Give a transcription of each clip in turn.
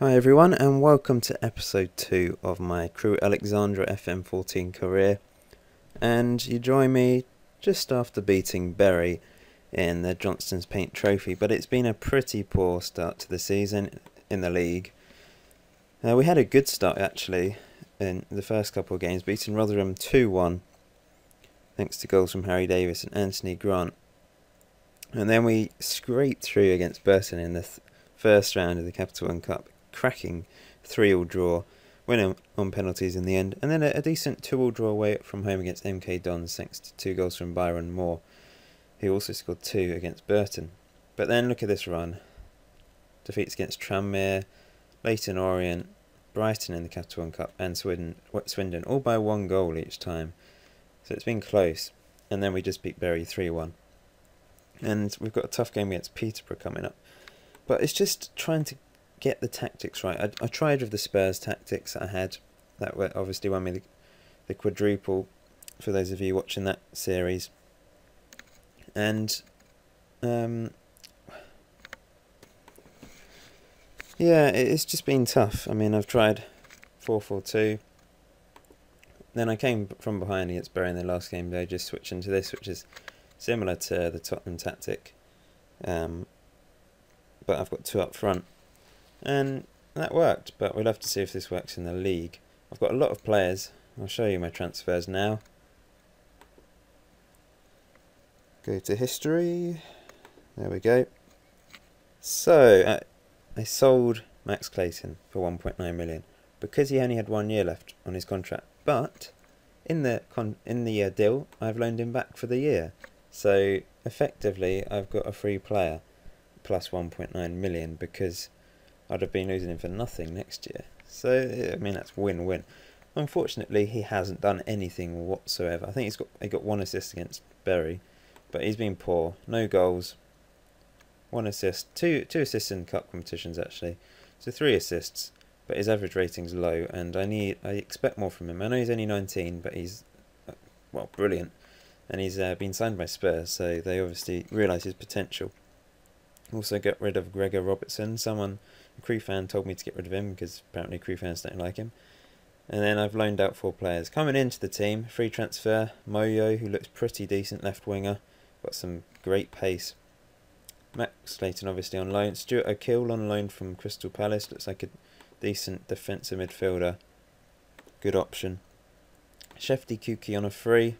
Hi everyone, and welcome to episode 2 of my Crewe Alexandra FM14 career. And you join me just after beating Bury in the Johnston's Paint Trophy, but it's been a pretty poor start to the season in the league. We had a good start actually in the first couple of games, beating Rotherham 2-1 thanks to goals from Harry Davis and Anthony Grant. And then we scraped through against Burton in the first round of the Capital One Cup, cracking 3-3 draw, winning on penalties in the end, and then a decent 2-2 draw away from home against MK Dons thanks to 2 goals from Byron Moore, who also scored 2 against Burton. But then look at this run. Defeats against Tranmere, Leyton Orient, Brighton in the Capital One Cup, and Swindon, all by 1 goal each time. So it's been close. And then we just beat Bury 3-1. And we've got a tough game against Peterborough coming up. But it's just trying to get the tactics right. I tried with the Spurs tactics I had. That obviously won me the quadruple, for those of you watching that series. And yeah, it's just been tough. I mean, I've tried 4-4-2. Then I came from behind against Bury in the last game day, just switching to this, which is similar to the Tottenham tactic. But I've got 2 up front. And that worked, but we'll have to see if this works in the league. I've got a lot of players. I'll show you my transfers now. Go to history. There we go. So, I sold Max Clayton for 1.9 million because he only had 1 year left on his contract. But in the deal, I've loaned him back for the year. So, effectively, I've got a free player plus 1.9 million because I'd have been losing him for nothing next year. So, I mean, that's win-win. Unfortunately, he hasn't done anything whatsoever. I think he got 1 assist against Bury, but he's been poor. No goals, 1 assist, two assists in cup competitions actually. So 3 assists, but his average rating's low, and I expect more from him. I know he's only 19, but he's brilliant, and he's been signed by Spurs, so they obviously realise his potential. Also got rid of Gregor Robertson. A Crewe fan told me to get rid of him because apparently Crewe fans don't like him. And then I've loaned out 4 players. Coming into the team, free transfer, Moyo, who looks pretty decent, left winger. Got some great pace. Max Clayton obviously on loan. Stuart O'Kill on loan from Crystal Palace. Looks like a decent defensive midfielder. Good option. Shefty Kuki on a free.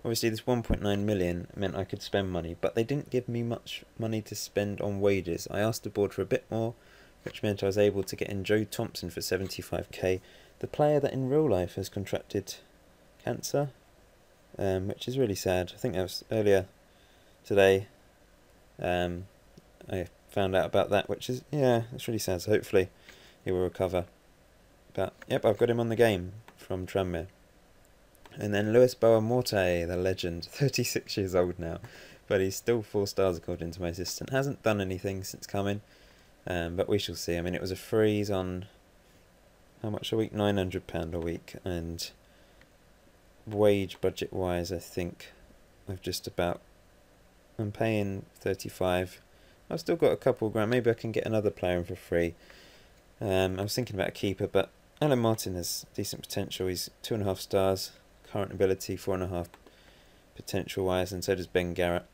Obviously this 1.9 million meant I could spend money, but they didn't give me much money to spend on wages. I asked the board for a bit more, which meant I was able to get in Joe Thompson for 75k, the player that in real life has contracted cancer, which is really sad. I think that was earlier today. I found out about that, which is, yeah, it's really sad. So hopefully he will recover. But yep, I've got him on the game from Tranmere. And then Lewis Boa-Morte, the legend, 36 years old now, but he's still 4 stars according to my assistant. Hasn't done anything since coming, but we shall see. I mean, it was a freeze on, how much a week? £900 a week, and wage budget-wise, I think I'm paying 35. I've still got a couple grand. Maybe I can get another player in for free. I was thinking about a keeper, but Alan Martin has decent potential. He's 2.5 stars. Current ability 4.5 potential wise, and so does Ben Garrett.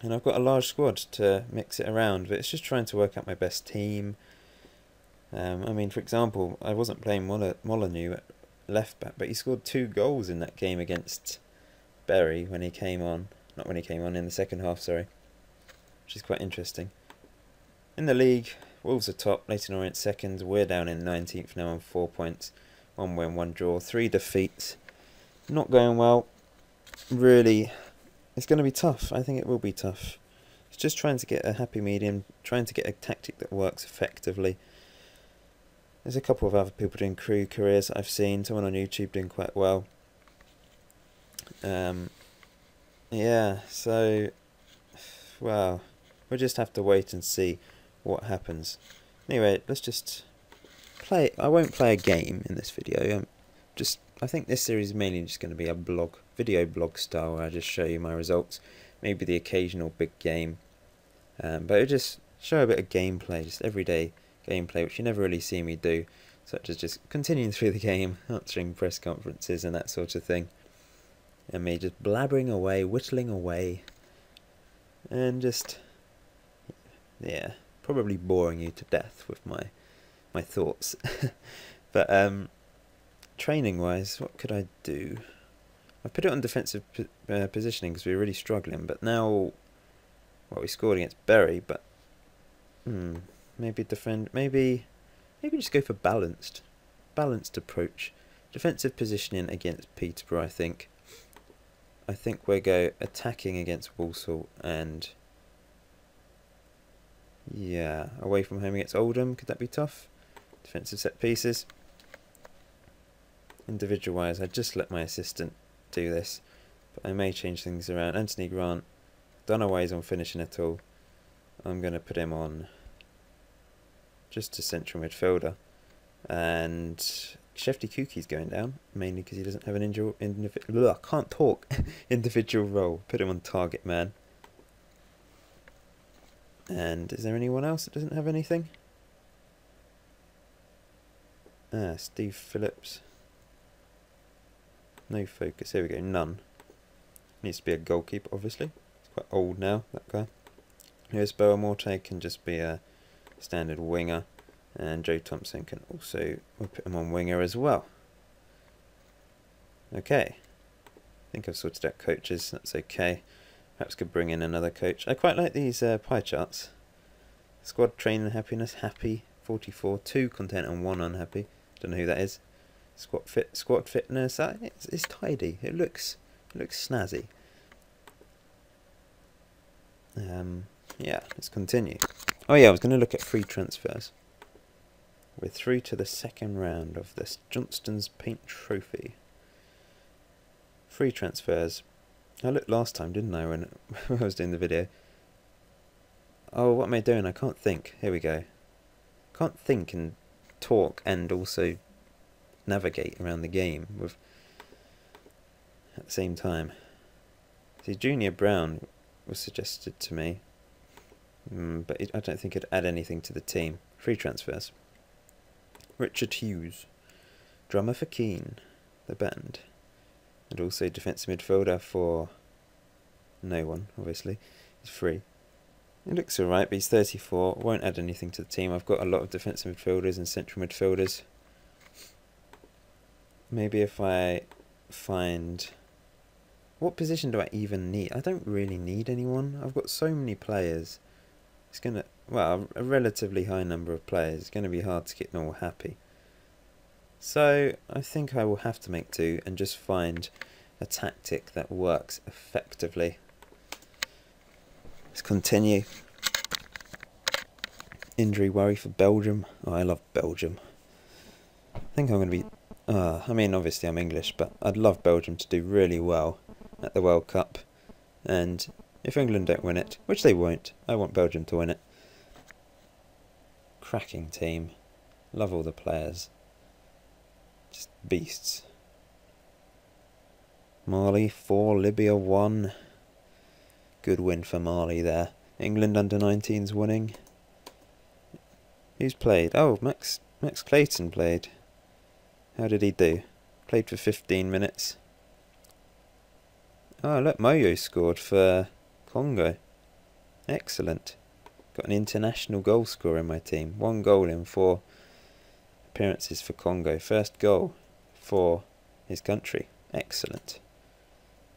And I've got a large squad to mix it around, but it's just trying to work out my best team. I mean, for example, I wasn't playing Molyneux at left back, but he scored 2 goals in that game against Bury when he came on. Not when he came on, in the second half, sorry. Which is quite interesting. In the league, Wolves are top, Leyton Orient second. We're down in 19th now on 4 points. 1 win, 1 draw, 3 defeats. Not going well. Really, it's going to be tough. I think it will be tough. It's just trying to get a happy medium, trying to get a tactic that works effectively. There's a couple of other people doing Crewe careers that I've seen. Someone on YouTube doing quite well. Yeah, so, well, we'll just have to wait and see what happens. Anyway, let's just play. I won't play a game in this video. I think this series is mainly just going to be a video blog style where I just show you my results, maybe the occasional big game, but it'll just show a bit of gameplay, just everyday gameplay, which you never really see me do, such as just continuing through the game, answering press conferences and that sort of thing, and me just blabbering away, whittling away, and just, yeah, probably boring you to death with my thoughts. But training wise, what could I do? I put it on defensive positioning because we were really struggling, but now, well, we scored against Bury, but maybe just go for balanced approach. Defensive positioning against Peterborough, I think. I think we'll go attacking against Walsall and, yeah, away from home against Oldham. Could that be tough? Defensive set pieces. Individual wise, I just let my assistant do this, but I may change things around. Anthony Grant, don't know why he's on finishing at all. I'm going to put him on just a central midfielder, and Shefty Kuki's going down, mainly because he doesn't have an individual role. Put him on target man. And is there anyone else that doesn't have anything? Steve Phillips. No focus. Here we go. None. Needs to be a goalkeeper, obviously. He's quite old now, that guy. Lewis Boamorte can just be a standard winger. And Joe Thompson can also, we'll put him on winger as well. Okay. I think I've sorted out coaches. That's okay. Perhaps could bring in another coach. I quite like these pie charts. Squad training happiness, happy, 44. 2 content and 1 unhappy. Don't know who that is. Squad fitness. It's tidy. It looks snazzy. Yeah, let's continue. Oh yeah, I was going to look at free transfers. We're through to the second round of this Johnston's Paint Trophy. Free transfers. I looked last time, didn't I, when I was doing the video? Oh, what am I doing? I can't think. Here we go. Can't think and talk and also navigate around the game with at the same time. See, Junior Brown was suggested to me, but I don't think it'd add anything to the team. Free transfers. Richard Hughes, drummer for Keane, the band, and also defensive midfielder for no one, obviously. He's free. He looks alright, but he's 34, won't add anything to the team. I've got a lot of defensive midfielders and central midfielders. Maybe if I find... What position do I even need? I don't really need anyone. I've got so many players. It's going to... Well, a relatively high number of players. It's going to be hard to keep them all happy. So, I think I will have to make do and just find a tactic that works effectively. Let's continue. Injury worry for Belgium. Oh, I love Belgium. I think I'm going to be... I mean, obviously I'm English, but I'd love Belgium to do really well at the World Cup. And if England don't win it, which they won't, I want Belgium to win it. Cracking team. Love all the players. Just beasts. Mali 4, Libya 1. Good win for Mali there. England under-19s winning. Who's played? Oh, Max Clayton played. How did he do? Played for 15 minutes. Oh, look, Moyo scored for Congo. Excellent. Got an international goal scorer in my team. 1 goal in 4 appearances for Congo. First goal for his country. Excellent.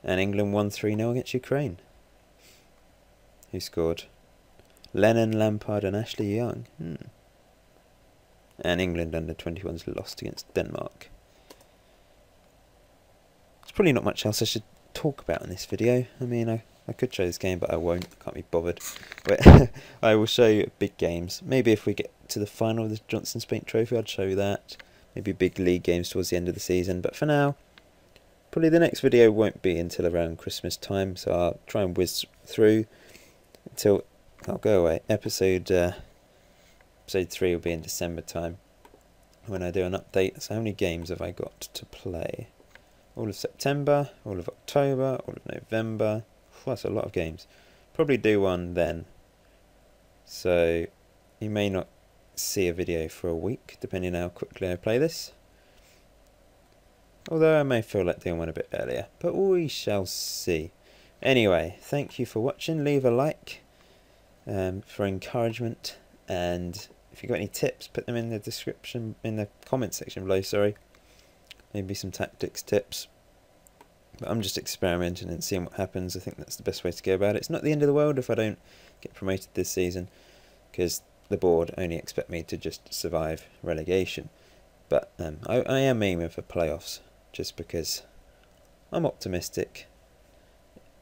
And England won 3-0 against Ukraine. Who scored? Lennon, Lampard and Ashley Young. And England under-21s lost against Denmark. There's probably not much else I should talk about in this video. I mean, I could show this game, but I won't. I can't be bothered. But I will show you big games. Maybe if we get to the final of the Johnston's Paint Trophy, I'd show you that. Maybe big league games towards the end of the season. But for now, probably the next video won't be until around Christmas time. So I'll try and whiz through until I'll go away. Episode 3 will be in December time when I do an update. So how many games have I got to play? All of September, all of October, all of November. That's a lot of games. Probably do one then. So you may not see a video for a week, depending on how quickly I play this. Although I may feel like doing one a bit earlier, but we shall see. Anyway, thank you for watching. Leave a like for encouragement, and if you've got any tips, put them in the description, in the comment section below, sorry. Maybe some tactics tips. But I'm just experimenting and seeing what happens. I think that's the best way to go about it. It's not the end of the world if I don't get promoted this season, because the board only expect me to just survive relegation. But I am aiming for playoffs, just because I'm optimistic.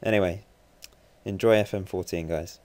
Anyway, enjoy FM14, guys.